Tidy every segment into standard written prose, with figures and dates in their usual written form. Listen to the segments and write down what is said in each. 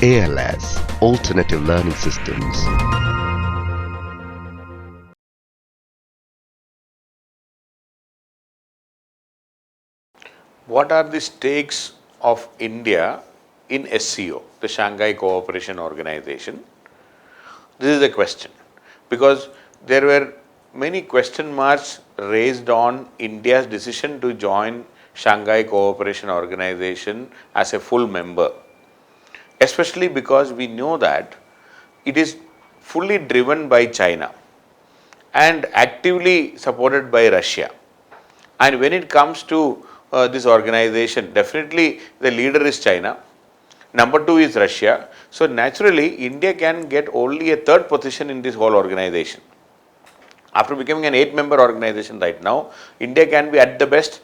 ALS, Alternative Learning Systems. What are the stakes of India in SCO, the Shanghai Cooperation Organization? This is the question, because there were many question marks raised on India's decision to join Shanghai Cooperation Organization as a full member, especially because we know that it is fully driven by China and actively supported by Russia. And when it comes to this organization, definitely the leader is China, number 2 is Russia. So naturally, India can get only a third position in this whole organization. After becoming an 8-member organization right now, India can be at the best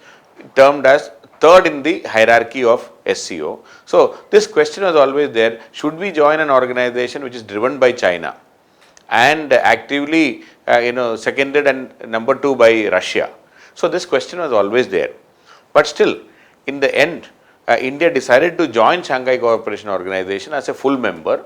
termed as third in the hierarchy of SCO. So this question was always there: should we join an organization which is driven by China and actively seconded and number 2 by Russia? So this question was always there. But still, in the end, India decided to join Shanghai Cooperation Organization as a full member,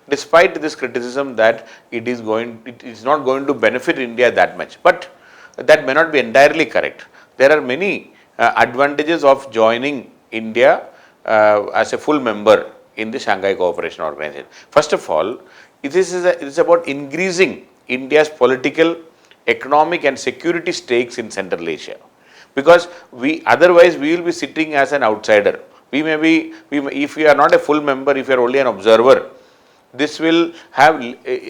despite this criticism that it is not going to benefit India that much. But that may not be entirely correct. There are many advantages of joining India as a full member in the Shanghai Cooperation Organization. First of all, it is about increasing India's political, economic and security stakes in Central Asia, because otherwise we will be sitting as an outsider. If we are not a full member, if you are only an observer, this will have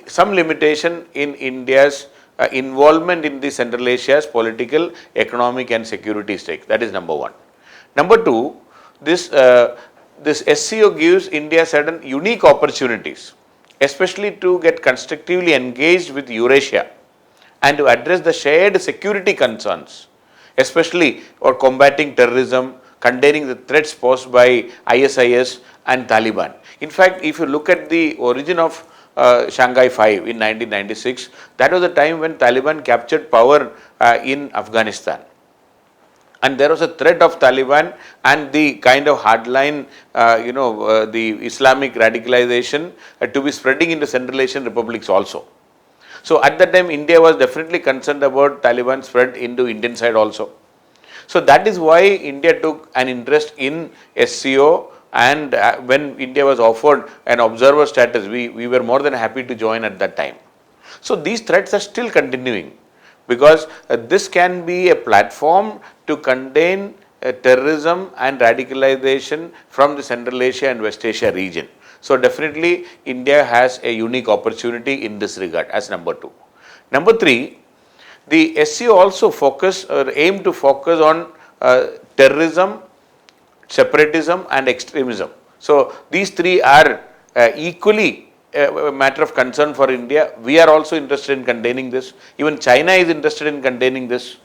some limitation in India's involvement in the Central Asia's political, economic and security stakes. That is number 1. Number 2, this SCO gives India certain unique opportunities, especially to get constructively engaged with Eurasia and to address the shared security concerns, especially for combating terrorism, containing the threats posed by ISIS and Taliban. In fact, if you look at the origin of Shanghai 5 in 1996, that was the time when Taliban captured power in Afghanistan. And there was a threat of Taliban and the kind of hardline, the Islamic radicalization to be spreading into Central Asian republics also. So at that time, India was definitely concerned about Taliban spread into Indian side also. So that is why India took an interest in SCO, and when India was offered an observer status, we were more than happy to join at that time. So these threats are still continuing, because this can be a platform to contain terrorism and radicalization from the Central Asia and West Asia region. So definitely India has a unique opportunity in this regard as number 2. Number 3, the SCO also aim to focus on terrorism, separatism and extremism. So these 3 are equally a matter of concern for India. We are also interested in containing this. Even China is interested in containing this.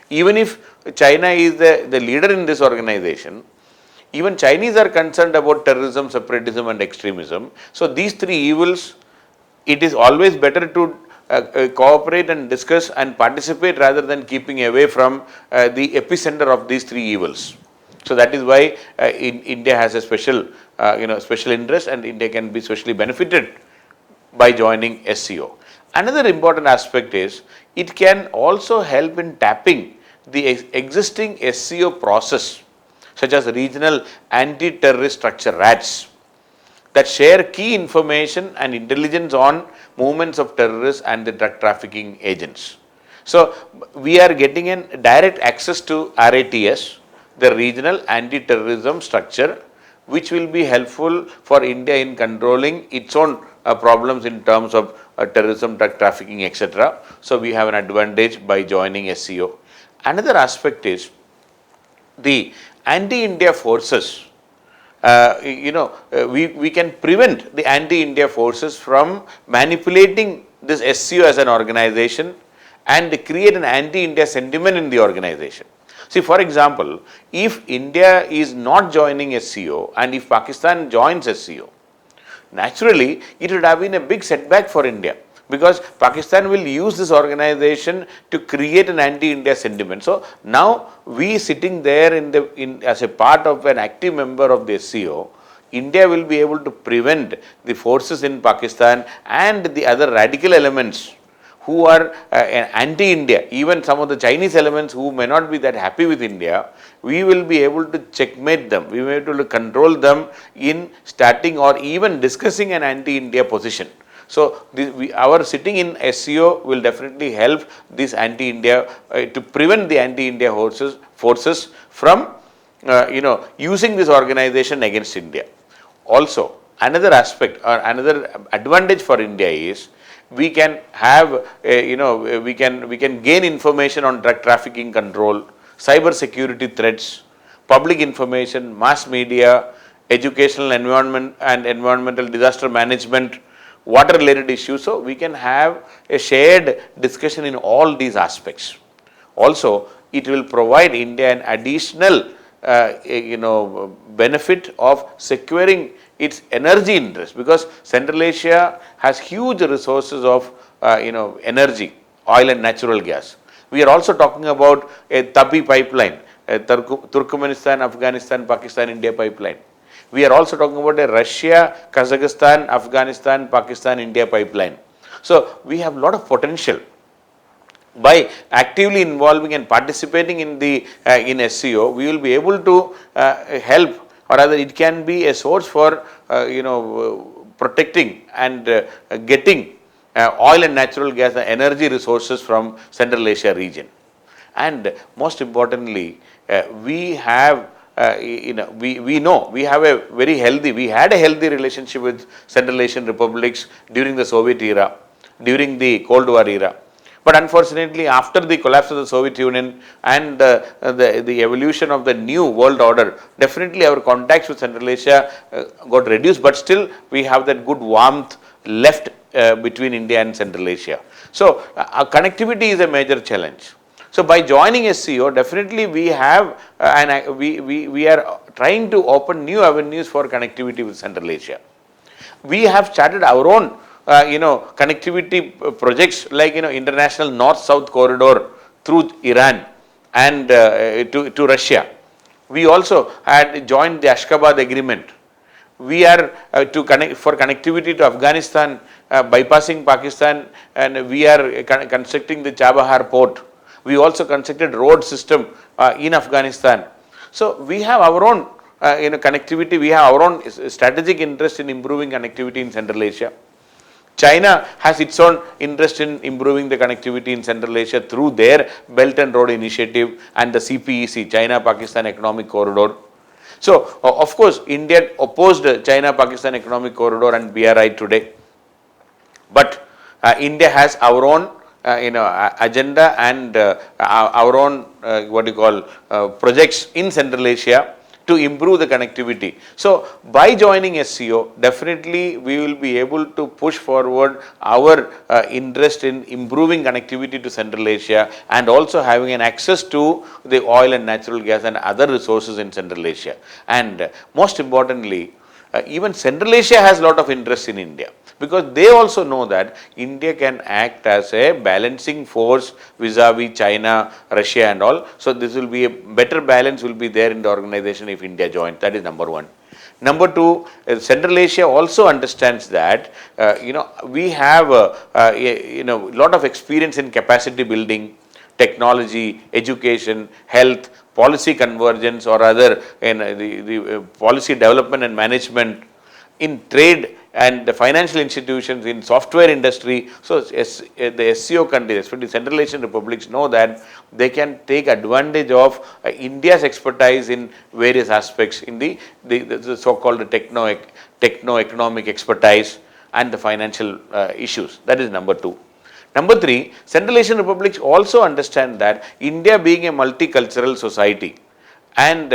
Even if China is the leader in this organization, even Chinese are concerned about terrorism, separatism and extremism. So these 3 evils, it is always better to cooperate and discuss and participate rather than keeping away from the epicenter of these 3 evils. So that is why India has a special interest, and India can be specially benefited by joining SCO. Another important aspect is it can also help in tapping the existing SCO process, such as regional anti-terrorist structure RATS, that share key information and intelligence on movements of terrorists and the drug trafficking agents. So we are getting a direct access to RATS, the regional anti-terrorism structure, which will be helpful for India in controlling its own problems in terms of terrorism, drug trafficking, etc. So we have an advantage by joining SCO. Another aspect is the anti-India forces. We can prevent the anti-India forces from manipulating this SCO as an organization and create an anti-India sentiment in the organization. See, for example, if India is not joining SCO and if Pakistan joins SCO, naturally it would have been a big setback for India, because Pakistan will use this organization to create an anti-India sentiment. So now we sitting there as a part of an active member of the SCO, India will be able to prevent the forces in Pakistan and the other radical elements who are anti-India, even some of the Chinese elements who may not be that happy with India, we will be able to checkmate them, we will be able to control them in starting or even discussing an anti-India position. So, our sitting in SCO will definitely help this anti-India to prevent the anti-India forces from using this organization against India. Also, another aspect or another advantage for India is we can have we can gain information on drug trafficking control, cyber security threats, public information, mass media, educational environment and environmental disaster management, water related issues. So, we can have a shared discussion in all these aspects. Also, it will provide India an additional benefit of securing its energy interest, because Central Asia has huge resources of energy, oil and natural gas. We are also talking about a Tapi pipeline, a Turkmenistan, Afghanistan, Pakistan, India pipeline. We are also talking about a Russia, Kazakhstan, Afghanistan, Pakistan, India pipeline. So, we have a lot of potential. By actively involving and participating in the in SCO, we will be able to help, or rather it can be a source for protecting and getting oil and natural gas and energy resources from Central Asia region. And most importantly, we have we know we have a very healthy, we had a healthy relationship with Central Asian republics during the Soviet era, during the Cold War era. But unfortunately, after the collapse of the Soviet Union and the evolution of the new world order, definitely our contacts with Central Asia got reduced, but still we have that good warmth left between India and Central Asia. So, connectivity is a major challenge. So, by joining SCO, definitely we have we are trying to open new avenues for connectivity with Central Asia. We have started our own connectivity projects like international north-south corridor through Iran and to Russia. We also had joined the Ashgabat agreement. We are to connect for connectivity to Afghanistan, bypassing Pakistan, and we are constructing the Chabahar port. We also constructed road system in Afghanistan. So, we have our own connectivity. We have our own strategic interest in improving connectivity in Central Asia. China has its own interest in improving the connectivity in Central Asia through their Belt and Road Initiative and the CPEC, China-Pakistan Economic Corridor. So, of course, India opposed China-Pakistan Economic Corridor and BRI today, but India has our own agenda and our own projects in Central Asia to improve the connectivity. So, by joining SCO, definitely we will be able to push forward our interest in improving connectivity to Central Asia and also having an access to the oil and natural gas and other resources in Central Asia. And most importantly, even Central Asia has a lot of interest in India, because they also know that India can act as a balancing force vis-a-vis China, Russia and all. So, this will be a better balance will be there in the organization if India joins. That is number one. Number two, Central Asia also understands that we have a lot of experience in capacity building, technology, education, health, policy convergence or other the policy development and management, in trade and the financial institutions, in software industry. So, the SCO countries, especially Central Asian republics, know that they can take advantage of India's expertise in various aspects in the so-called techno-economic expertise and the financial issues. That is number two. Number three, Central Asian republics also understand that India being a multicultural society and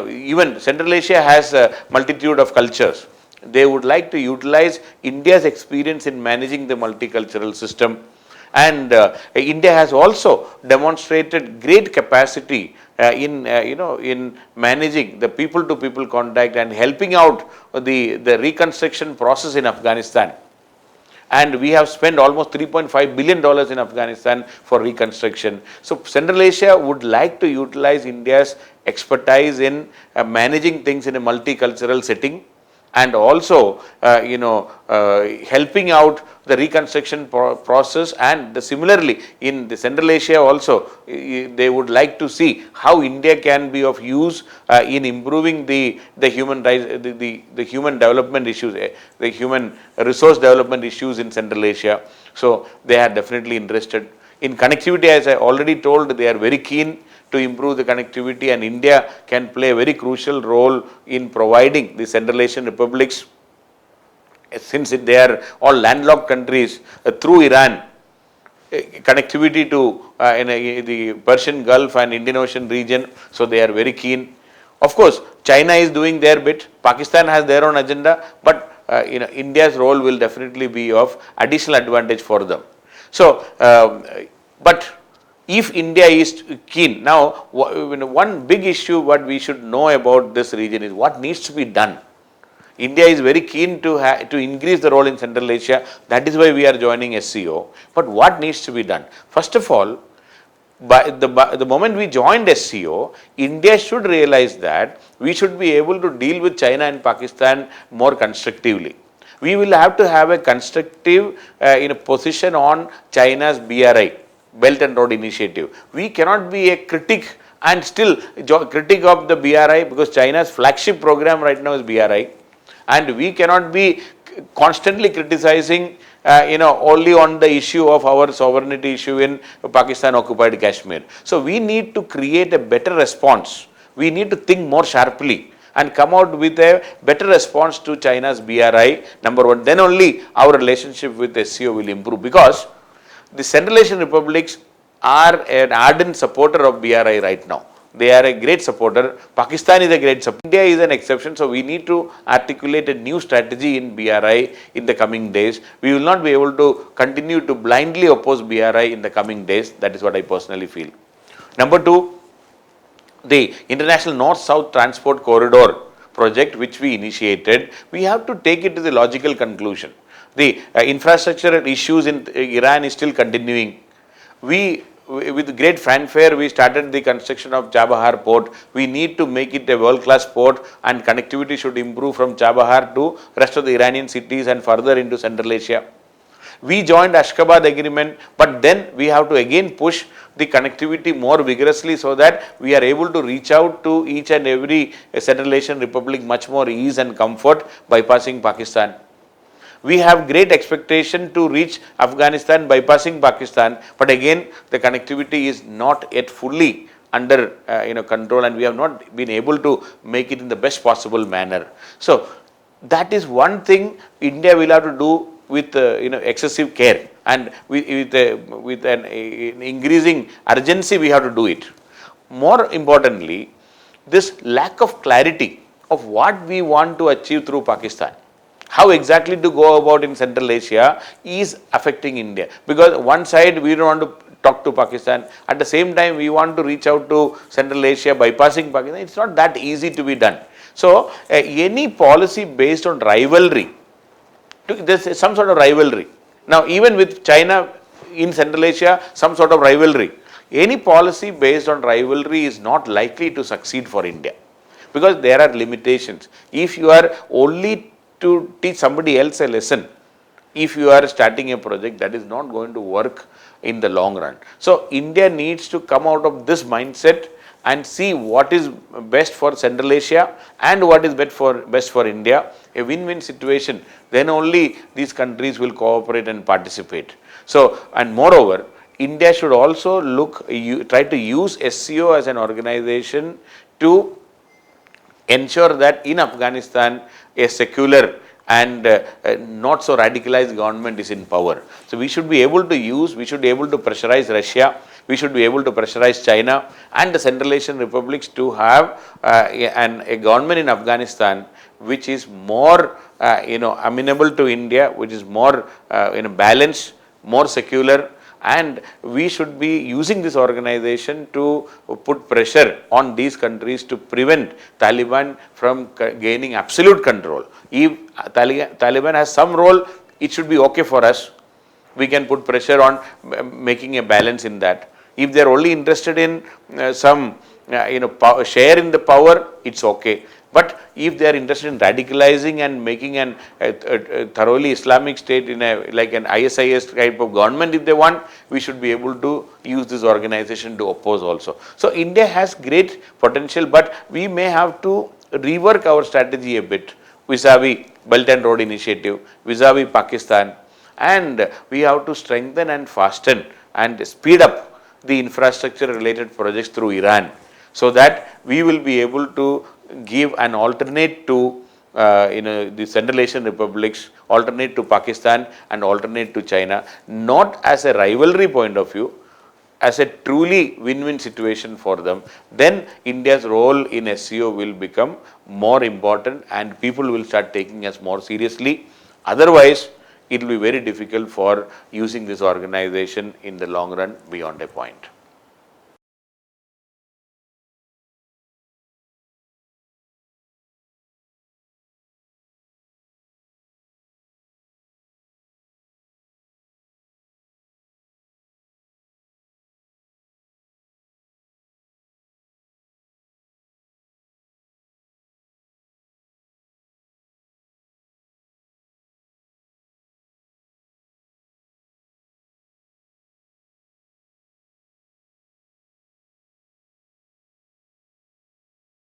even Central Asia has a multitude of cultures. They would like to utilize India's experience in managing the multicultural system, and India has also demonstrated great capacity in managing the people-to-people contact and helping out the reconstruction process in Afghanistan. And we have spent almost $3.5 billion in Afghanistan for reconstruction. So, Central Asia would like to utilize India's expertise in managing things in a multicultural setting and also helping out the reconstruction process, and similarly in the Central Asia also they would like to see how India can be of use in improving the human rights, the human development issues, the human resource development issues in Central Asia. So they are definitely interested in connectivity. As I already told, they are very keen to improve the connectivity, and India can play a very crucial role in providing the Central Asian republics, since they are all landlocked countries, through Iran, connectivity to the Persian Gulf and Indian Ocean region. So they are very keen. Of course, China is doing their bit, Pakistan has their own agenda, but India's role will definitely be of additional advantage for them. So, but if India is keen, now one big issue what we should know about this region is what needs to be done. India is very keen to increase the role in Central Asia. That is why we are joining SCO. But what needs to be done? First of all, by the moment we joined SCO, India should realize that we should be able to deal with China and Pakistan more constructively. We will have to have a constructive position on China's BRI, Belt and Road Initiative. We cannot be a critic and still critic of the BRI, because China's flagship program right now is BRI. And we cannot be constantly criticizing only on the issue of our sovereignty issue in Pakistan occupied Kashmir. So we need to create a better response. We need to think more sharply and come out with a better response to China's BRI, number one. Then only our relationship with SCO will improve, because the Central Asian republics are an ardent supporter of BRI right now. They are a great supporter. Pakistan is a great supporter. India is an exception. So we need to articulate a new strategy in BRI in the coming days. We will not be able to continue to blindly oppose BRI in the coming days. That is what I personally feel. Number two, the International North-South Transport Corridor project which we initiated, we have to take it to the logical conclusion. The infrastructure issues in Iran is still continuing. With great fanfare, we started the construction of Chabahar port. We need to make it a world-class port, and connectivity should improve from Chabahar to rest of the Iranian cities and further into Central Asia. We joined Ashgabat agreement, but then we have to again push the connectivity more vigorously so that we are able to reach out to each and every Central Asian republic much more ease and comfort, bypassing Pakistan. We have great expectation to reach Afghanistan bypassing Pakistan, but again the connectivity is not yet fully under control, and we have not been able to make it in the best possible manner. So that is one thing India will have to do with excessive care, and with an increasing urgency we have to do it. More importantly, this lack of clarity of what we want to achieve through Pakistan, how exactly to go about in Central Asia, is affecting India. Because one side we don't want to talk to Pakistan, at the same time we want to reach out to Central Asia bypassing Pakistan. It's not that easy to be done. So any policy based on rivalry, there's some sort of rivalry. Now even with China in Central Asia, some sort of rivalry. Any policy based on rivalry is not likely to succeed for India, because there are limitations. If you are only to teach somebody else a lesson, if you are starting a project, that is not going to work in the long run. So India needs to come out of this mindset and see what is best for Central Asia and what is best for India, a win-win situation. Then only these countries will cooperate and participate. So, and moreover, India should also try to use SCO as an organization to ensure that in Afghanistan a secular and not so radicalized government is in power. So we should be able to pressurize Russia, we should be able to pressurize China and the Central Asian republics to have a government in Afghanistan which is more amenable to India, which is more balanced, more secular, and we should be using this organization to put pressure on these countries to prevent Taliban from gaining absolute control. If Taliban has some role, it should be okay for us. We can put pressure on making a balance in that. If they are only interested in some share in the power, it's okay. But if they are interested in radicalizing and making a thoroughly Islamic state in like an ISIS type of government, if they want, we should be able to use this organization to oppose also. So India has great potential, but we may have to rework our strategy a bit vis-a-vis Belt and Road Initiative, vis-a-vis Pakistan, and we have to strengthen and fasten and speed up the infrastructure related projects through Iran, so that we will be able to give an alternate to the Central Asian republics, alternate to Pakistan and alternate to China, not as a rivalry point of view, as a truly win-win situation for them. Then India's role in SCO will become more important and people will start taking us more seriously. Otherwise, it will be very difficult for using this organization in the long run beyond a point.